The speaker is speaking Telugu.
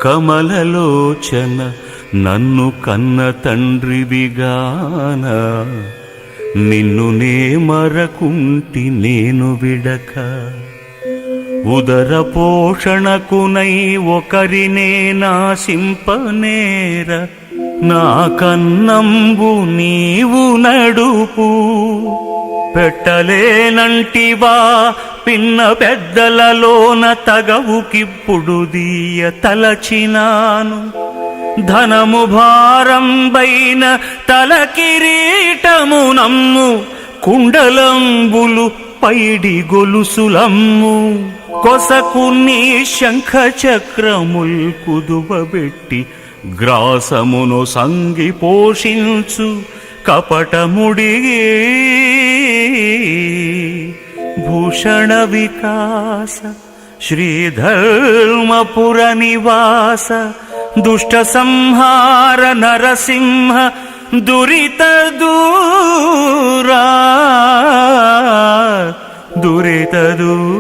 కమలలోచన నన్ను కన్న తండ్రివిగాన నిన్ను నే మరకుంటి నేను విడక ఉదర పోషణకునై ఒకరినే నాశింపనేర నా కన్నంబు నీవు నడుపు పెట్టలేనంటివా పిన్న పెద్దలలోన తగవుకిప్పుడు దీయ తలచినాను ధనము భారంబైన తల కిరీటము నమ్ము కుండలంబులు పైడి గొలుసులమ్ము కొసకు నీ శంఖ చక్రముల్ కుదువబెట్టి గ్రాసమును సంగి పోషించు కపటముడిగే భూషణ వికాస శ్రీధర్మపుర నివాస దుష్ట సంహార నరసింహ దురిత దూరా దురిత దూరా